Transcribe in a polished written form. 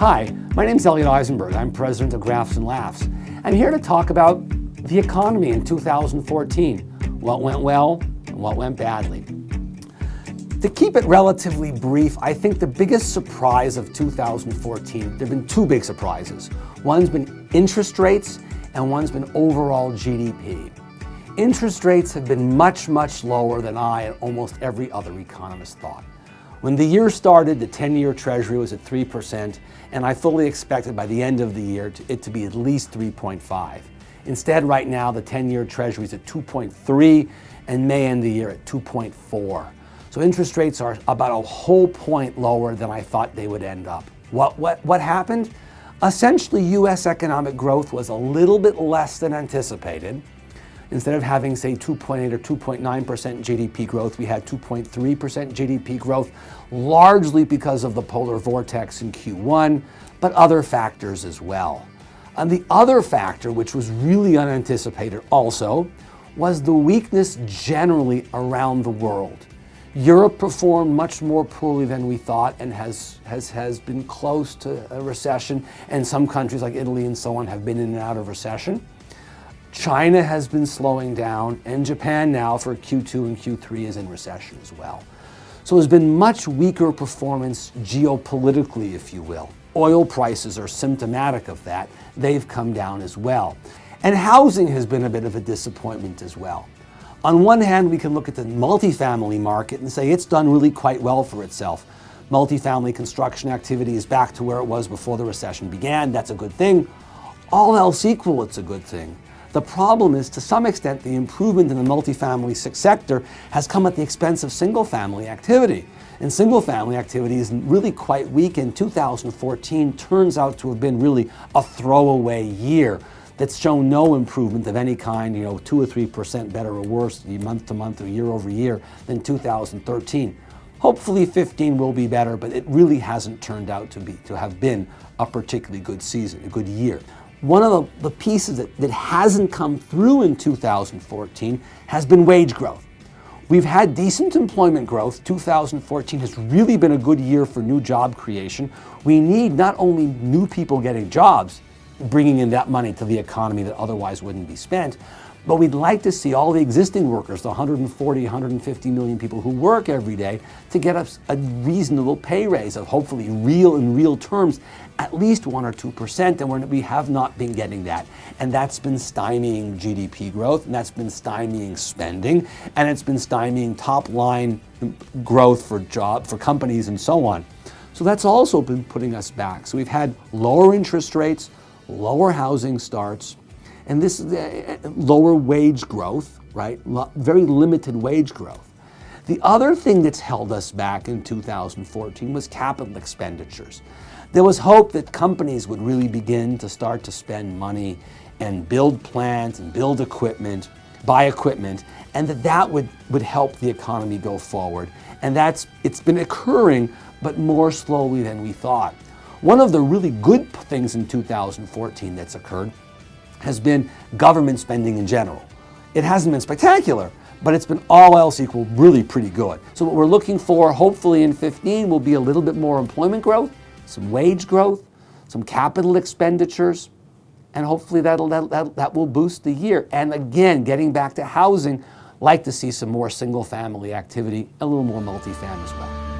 Hi, my name is Elliot Eisenburg. I'm president of Graphs and Laughs. I'm here to talk about the economy in 2014, what went well and what went badly. To keep it relatively brief, I think the biggest surprise of 2014, there have been two big surprises. One's been interest rates and one's been overall GDP. Interest rates have been much, much lower than I and almost every other economist thought. When the year started, the 10-year Treasury was at 3%, and I fully expected by the end of the year it to be at least 3.5. Instead, right now, the 10-year Treasury is at 2.3 and may end the year at 2.4. So interest rates are about a whole point lower than I thought they would end up. What happened? Essentially, U.S. economic growth was a little bit less than anticipated. Instead of having, say, 2.8 or 2.9% GDP growth, we had 2.3% GDP growth, largely because of the polar vortex in Q1, but other factors as well. And the other factor, which was really unanticipated also, was the weakness generally around the world. Europe performed much more poorly than we thought and has been close to a recession, and some countries like Italy and so on have been in and out of recession. China has been slowing down, and Japan now for Q2 and Q3 is in recession as well. So there's been much weaker performance geopolitically, if you will. Oil prices are symptomatic of that. They've come down as well. And housing has been a bit of a disappointment as well. On one hand, we can look at the multifamily market and say it's done really quite well for itself. Multifamily construction activity is back to where it was before the recession began. That's a good thing. All else equal, it's a good thing. The problem is, to some extent, the improvement in the multifamily sector has come at the expense of single-family activity. And single-family activity is really quite weak, and 2014 turns out to have been really a throwaway year that's shown no improvement of any kind, 2 or 3% better or worse month to month or year over year than 2013. Hopefully 15 will be better, but it really hasn't turned out to have been a particularly good season, a good year. One of the pieces that hasn't come through in 2014 has been wage growth. We've had decent employment growth. 2014 has really been a good year for new job creation. We need not only new people getting jobs, bringing in that money to the economy that otherwise wouldn't be spent, but we'd like to see all the existing workers, the 140, 150 million people who work every day, to get us a reasonable pay raise of hopefully in real terms, at least 1 or 2%, and we have not been getting that. And that's been stymieing GDP growth, and that's been stymieing spending, and it's been stymieing top line growth for companies and so on. So that's also been putting us back. So we've had lower interest rates, lower housing starts, and this is lower wage growth, right? Very limited wage growth. The other thing that's held us back in 2014 was capital expenditures. There was hope that companies would really begin to start to spend money and build plants and build equipment, buy equipment, and that would help the economy go forward. And it's been occurring, but more slowly than we thought. One of the really good things in 2014 that's occurred has been government spending in general. It hasn't been spectacular, but it's been all else equal really pretty good. So what we're looking for, hopefully in 15, will be a little bit more employment growth, some wage growth, some capital expenditures, and hopefully that will boost the year. And again, getting back to housing, like to see some more single family activity, a little more multifamily as well.